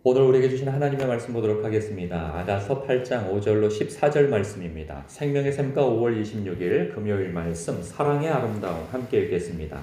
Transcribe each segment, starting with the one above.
오늘 우리에게 주신 하나님의 말씀 보도록 하겠습니다. 아가서 8장 5절로 14절 말씀입니다. 생명의 샘가 5월 26일 금요일 말씀 사랑의 아름다움 함께 읽겠습니다.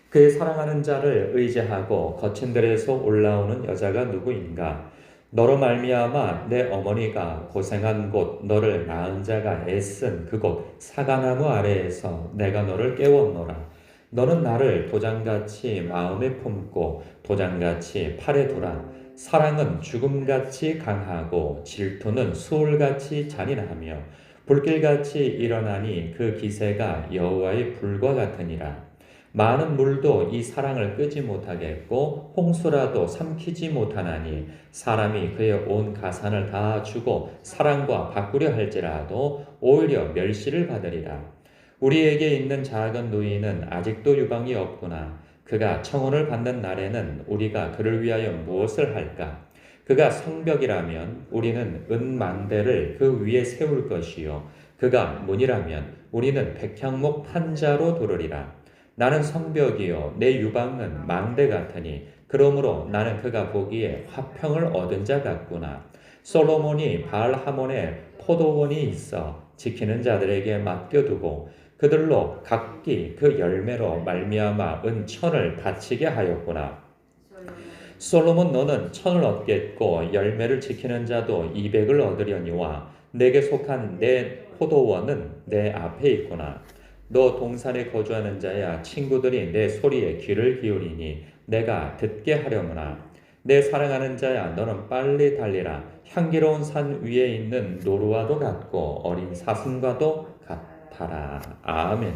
그의 사랑하는 자를 의지하고 거친 들에서 올라오는 여자가 누구인가? 너로 말미암아 내 어머니가 고생한 곳 너를 낳은 자가 애쓴 그곳 사과나무 아래에서 내가 너를 깨웠노라. 너는 나를 도장같이 마음에 품고 도장같이 팔에 두라. 사랑은 죽음같이 강하고 질투는 수울같이 잔인하며 불길같이 일어나니 그 기세가 여호와의 불과 같으니라. 많은 물도 이 사랑을 끄지 못하겠고 홍수라도 삼키지 못하나니 사람이 그의 온 가산을 다 주고 사랑과 바꾸려 할지라도 오히려 멸시를 받으리라. 우리에게 있는 작은 누이는 아직도 유방이 없구나. 그가 청혼을 받는 날에는 우리가 그를 위하여 무엇을 할까? 그가 성벽이라면 우리는 은망대를 그 위에 세울 것이요. 그가 문이라면 우리는 백향목 판자로 두르리라. 나는 성벽이요 내 유방은 망대 같으니 그러므로 나는 그가 보기에 화평을 얻은 자 같구나. 솔로몬이 바알하몬에 포도원이 있어 지키는 자들에게 맡겨두고 그들로 각기 그 열매로 말미암아 은천을 다치게 하였구나. 솔로몬 너는 천을 얻겠고 열매를 지키는 자도 200을 얻으려니와 내게 속한 내 포도원은 내 앞에 있구나. 너 동산에 거주하는 자야 친구들이 내 소리에 귀를 기울이니 내가 듣게 하려무나. 내 사랑하는 자야 너는 빨리 달리라. 향기로운 산 위에 있는 노루와도 같고 어린 사슴과도 같아라. 아멘.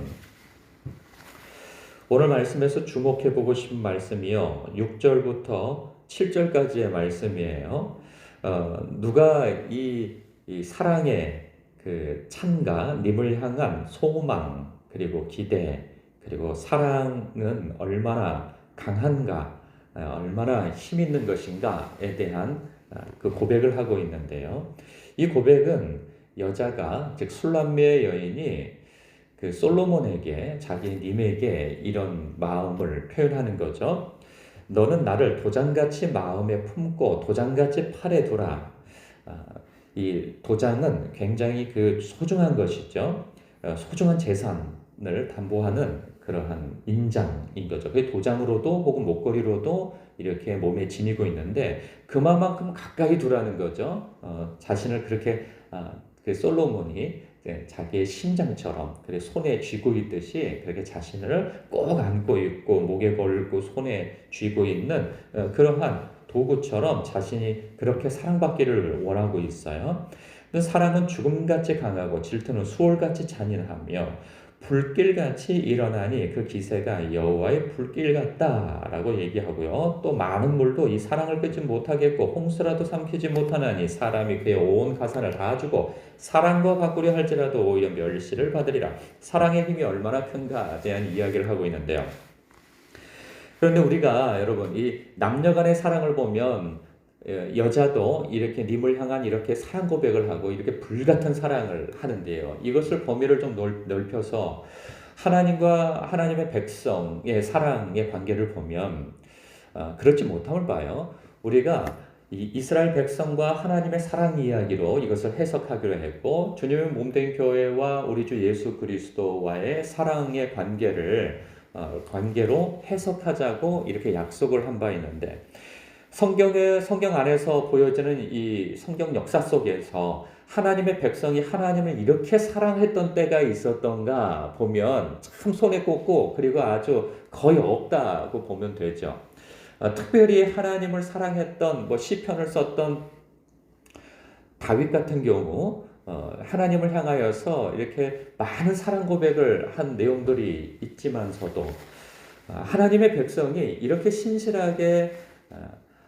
오늘 말씀에서 주목해 보고 싶은 말씀이요. 6절부터 7절까지의 말씀이에요. 누가 이 사랑의 그 찬가, 님을 향한 소망, 그리고 기대, 그리고 사랑은 얼마나 강한가, 얼마나 힘 있는 것인가에 대한 그 고백을 하고 있는데요. 이 고백은 여자가, 즉 술람미의 여인이 그 솔로몬에게, 자기 님에게 이런 마음을 표현하는 거죠. 너는 나를 도장같이 마음에 품고 도장같이 팔에 두라. 이 도장은 굉장히 그 소중한 것이죠. 소중한 재산을 담보하는 그러한 인장인 거죠. 그 도장으로도 혹은 목걸이로도 이렇게 몸에 지니고 있는데 그만큼 가까이 두라는 거죠. 자신을 그렇게 그 솔로몬이 자기의 심장처럼 그래 손에 쥐고 있듯이 그렇게 자신을 꼭 안고 있고 목에 걸고 손에 쥐고 있는 그러한 도구처럼 자신이 그렇게 사랑받기를 원하고 있어요. 사랑은 죽음같이 강하고 질투는 수월같이 잔인하며 불길같이 일어나니 그 기세가 여호와의 불길 같다라고 얘기하고요. 또 많은 물도 이 사랑을 끄지 못하겠고 홍수라도 삼키지 못하나니 사람이 그의 온 가산을 다 주고 사랑과 바꾸려 할지라도 오히려 멸시를 받으리라. 사랑의 힘이 얼마나 큰가에 대한 이야기를 하고 있는데요. 그런데 우리가 여러분 이 남녀 간의 사랑을 보면 여자도 이렇게 님을 향한 이렇게 사랑 고백을 하고 이렇게 불같은 사랑을 하는데요. 이것을 범위를 좀 넓혀서 하나님과 하나님의 백성의 사랑의 관계를 보면 그렇지 못함을 봐요. 우리가 이 이스라엘 백성과 하나님의 사랑 이야기로 이것을 해석하기로 했고 주님의 몸된 교회와 우리 주 예수 그리스도와의 사랑의 관계로 해석하자고 이렇게 약속을 한 바 있는데 성경 안에서 보여지는 이 성경 역사 속에서 하나님의 백성이 하나님을 이렇게 사랑했던 때가 있었던가 보면 참 손에 꼽고 그리고 아주 거의 없다고 보면 되죠. 특별히 하나님을 사랑했던 시편을 썼던 다윗 같은 경우 하나님을 향하여서 이렇게 많은 사랑 고백을 한 내용들이 있지만서도 하나님의 백성이 이렇게 신실하게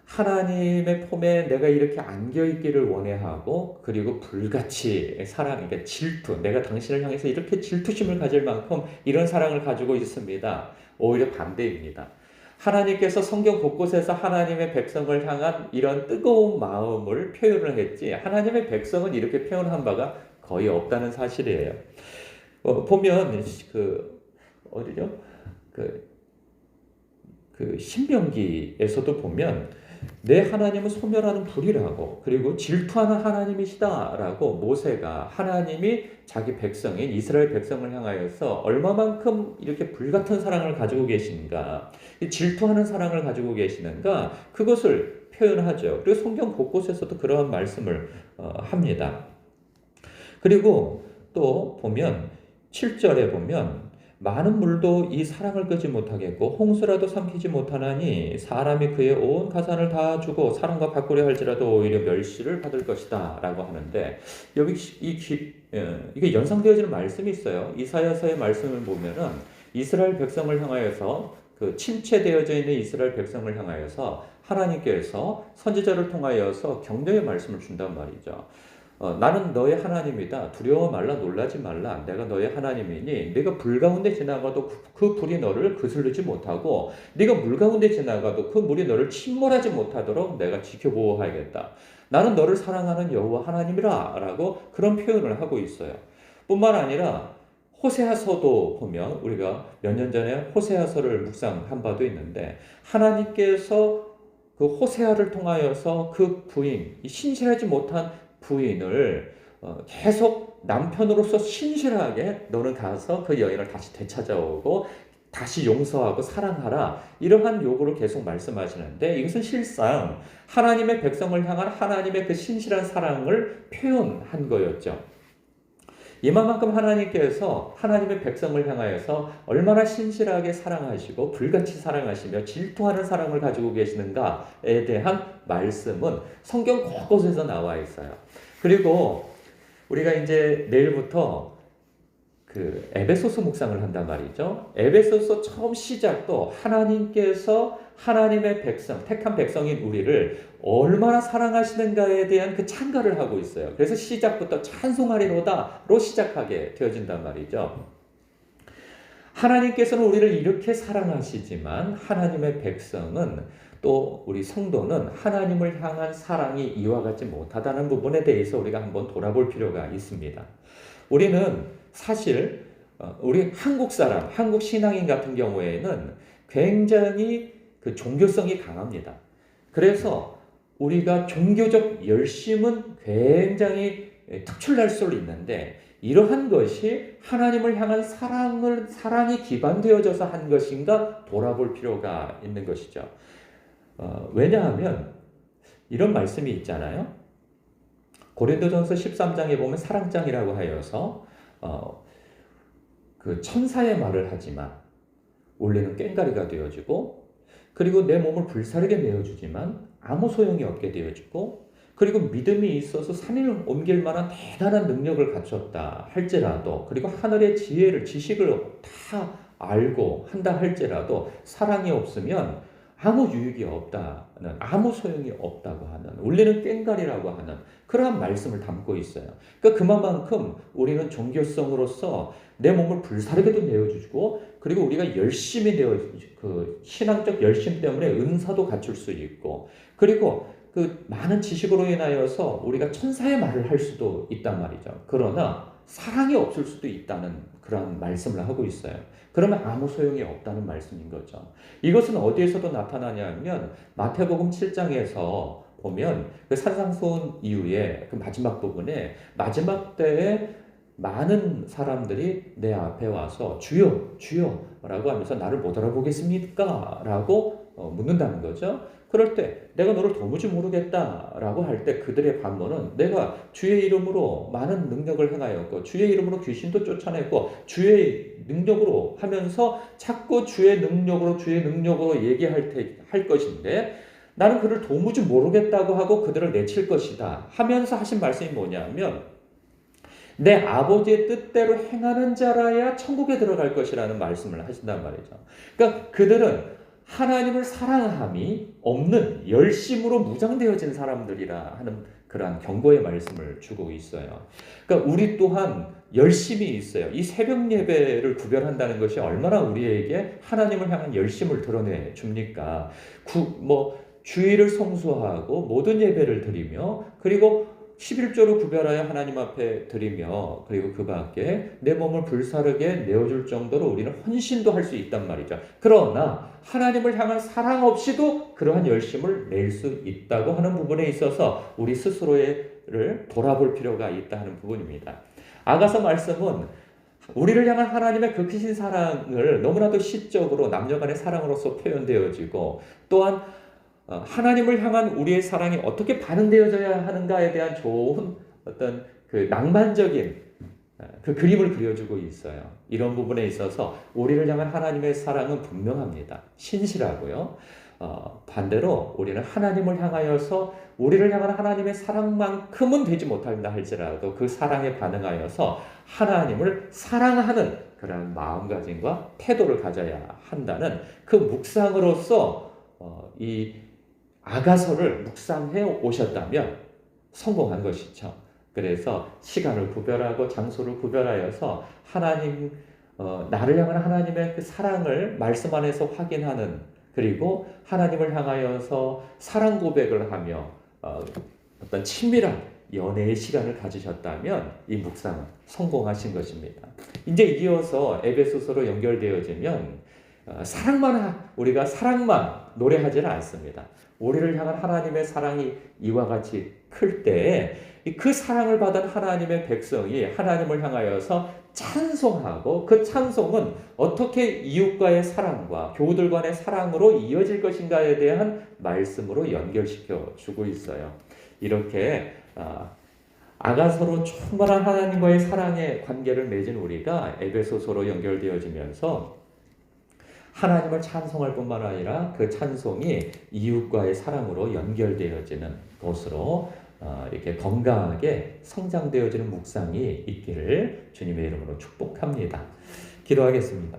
하나님의 품에 내가 이렇게 안겨있기를 원해하고 그리고 불같이 사랑, 그러니까 질투, 내가 당신을 향해서 이렇게 질투심을 가질 만큼 이런 사랑을 가지고 있습니다. 오히려 반대입니다. 하나님께서 성경 곳곳에서 하나님의 백성을 향한 이런 뜨거운 마음을 표현을 했지 하나님의 백성은 이렇게 표현한 바가 거의 없다는 사실이에요. 보면 어디죠? 그 신명기에서도 보면 내 하나님은 소멸하는 불이라고, 그리고 질투하는 하나님이시다라고 모세가 하나님이 자기 백성인 이스라엘 백성을 향하여서 얼마만큼 이렇게 불같은 사랑을 가지고 계신가, 질투하는 사랑을 가지고 계시는가, 그것을 표현하죠. 그리고 성경 곳곳에서도 그러한 말씀을 합니다. 그리고 또 보면 7절에 보면 많은 물도 이 사랑을 끄지 못하겠고 홍수라도 삼키지 못하나니 사람이 그의 온 가산을 다 주고 사랑과 바꾸려 할지라도 오히려 멸시를 받을 것이다 라고 하는데, 여기 이게 연상되어지는 말씀이 있어요. 이사야서의 말씀을 보면은 이스라엘 백성을 향하여서, 그 침체되어져 있는 이스라엘 백성을 향하여서 하나님께서 선지자를 통하여서 격려의 말씀을 준단 말이죠. 나는 너의 하나님이다. 두려워 말라, 놀라지 말라. 내가 너의 하나님이니 네가 불 가운데 지나가도 그 불이 너를 그슬르지 못하고 네가 물 가운데 지나가도 그 물이 너를 침몰하지 못하도록 내가 지켜보호하겠다. 나는 너를 사랑하는 여호와 하나님이라 라고 그런 표현을 하고 있어요. 뿐만 아니라 호세아서도 보면, 우리가 몇 년 전에 호세아서를 묵상한 바도 있는데, 하나님께서 그 호세아를 통하여서 그 부인, 신실하지 못한 부인을 계속 남편으로서 신실하게 너는 가서 그 여인을 다시 되찾아오고 다시 용서하고 사랑하라, 이러한 요구를 계속 말씀하시는데, 이것은 실상 하나님의 백성을 향한 하나님의 그 신실한 사랑을 표현한 거였죠. 이만큼 하나님께서 하나님의 백성을 향하여서 얼마나 신실하게 사랑하시고 불같이 사랑하시며 질투하는 사랑을 가지고 계시는가에 대한 말씀은 성경 곳곳에서 나와 있어요. 그리고 우리가 이제 내일부터 그 에베소서 묵상을 한단 말이죠. 에베소서 처음 시작도 하나님께서 하나님의 백성, 택한 백성인 우리를 얼마나 사랑하시는가에 대한 그 찬가를 하고 있어요. 그래서 시작부터 찬송하리로다로 시작하게 되어진단 말이죠. 하나님께서는 우리를 이렇게 사랑하시지만 하나님의 백성은, 또 우리 성도는 하나님을 향한 사랑이 이와 같지 못하다는 부분에 대해서 우리가 한번 돌아볼 필요가 있습니다. 우리는 사실 우리 한국 사람, 한국 신앙인 같은 경우에는 굉장히 그 종교성이 강합니다. 그래서 우리가 종교적 열심은 굉장히 특출날 수 있는데, 이러한 것이 하나님을 향한 사랑이 기반되어져서 한 것인가 돌아볼 필요가 있는 것이죠. 왜냐하면 이런 말씀이 있잖아요. 고린도전서 13장에 보면 사랑장이라고 하여서 그 천사의 말을 하지만 원래는 꽹가리가 되어지고, 그리고 내 몸을 불사르게 내어주지만 아무 소용이 없게 되어지고, 그리고 믿음이 있어서 산을 옮길 만한 대단한 능력을 갖췄다 할지라도, 그리고 하늘의 지식을 다 알고 한다 할지라도 사랑이 없으면 아무 유익이 없다는, 아무 소용이 없다고 하는, 원래는 꽹가리라고 하는 그러한 말씀을 담고 있어요. 그러니까 그만큼 우리는 종교성으로서 내 몸을 불사르게도 내어주고, 그리고 우리가 열심히 그 신앙적 열심 때문에 은사도 갖출 수 있고, 그리고 그 많은 지식으로 인하여서 우리가 천사의 말을 할 수도 있단 말이죠. 그러나 사랑이 없을 수도 있다는 그런 말씀을 하고 있어요. 그러면 아무 소용이 없다는 말씀인 거죠. 이것은 어디에서도 나타나냐면 마태복음 7장에서 보면 그 산상수훈 이후에 그 마지막 부분에, 마지막 때에 많은 사람들이 내 앞에 와서 주여 주여 라고 하면서 나를 못 알아보겠습니까? 라고 묻는다는 거죠. 그럴 때 내가 너를 도무지 모르겠다 라고 할 때 그들의 반문은, 내가 주의 이름으로 많은 능력을 행하였고 주의 이름으로 귀신도 쫓아냈고 주의 능력으로 하면서 자꾸 주의 능력으로 얘기할 것인데, 나는 그를 도무지 모르겠다고 하고 그들을 내칠 것이다 하면서 하신 말씀이 뭐냐면, 내 아버지의 뜻대로 행하는 자라야 천국에 들어갈 것이라는 말씀을 하신단 말이죠. 그러니까 그들은 하나님을 사랑함이 없는 열심으로 무장되어진 사람들이라 하는 그러한 경고의 말씀을 주고 있어요. 그러니까 우리 또한 열심이 있어요. 이 새벽 예배를 구별한다는 것이 얼마나 우리에게 하나님을 향한 열심을 드러내 줍니까? 주일을 성수하고 모든 예배를 드리며, 그리고 11조로 구별하여 하나님 앞에 드리며 그리고 그 밖에 내 몸을 불사르게 내어줄 정도로 우리는 헌신도 할 수 있단 말이죠. 그러나 하나님을 향한 사랑 없이도 그러한 열심을 낼 수 있다고 하는 부분에 있어서 우리 스스로를 돌아볼 필요가 있다 하는 부분입니다. 아가서 말씀은 우리를 향한 하나님의 그 크신 사랑을 너무나도 시적으로 남녀간의 사랑으로서 표현되어지고 또한 하나님을 향한 우리의 사랑이 어떻게 반응되어져야 하는가에 대한 좋은 어떤 그 낭만적인 그 그림을 그려주고 있어요. 이런 부분에 있어서 우리를 향한 하나님의 사랑은 분명합니다. 신실하고요. 반대로 우리는 하나님을 향하여서 우리를 향한 하나님의 사랑만큼은 되지 못한다 할지라도 그 사랑에 반응하여서 하나님을 사랑하는 그런 마음가짐과 태도를 가져야 한다는 그 묵상으로서 이 아가서를 묵상해 오셨다면 성공한 것이죠. 그래서 시간을 구별하고 장소를 구별하여서 하나님, 나를 향한 하나님의 그 사랑을 말씀 안에서 확인하는 그리고 하나님을 향하여서 사랑 고백을 하며 어떤 친밀한 연애의 시간을 가지셨다면 이 묵상은 성공하신 것입니다. 이제 이어서 에베소서로 연결되어지면 우리가 사랑만 노래하지는 않습니다. 우리를 향한 하나님의 사랑이 이와 같이 클 때에 그 사랑을 받은 하나님의 백성이 하나님을 향하여서 찬송하고 그 찬송은 어떻게 이웃과의 사랑과 교우들 간의 사랑으로 이어질 것인가에 대한 말씀으로 연결시켜 주고 있어요. 이렇게 아가서로 충만한 하나님과의 사랑의 관계를 맺은 우리가 에베소서로 연결되어지면서 하나님을 찬송할 뿐만 아니라 그 찬송이 이웃과의 사랑으로 연결되어지는 것으로 이렇게 건강하게 성장되어지는 묵상이 있기를 주님의 이름으로 축복합니다. 기도하겠습니다.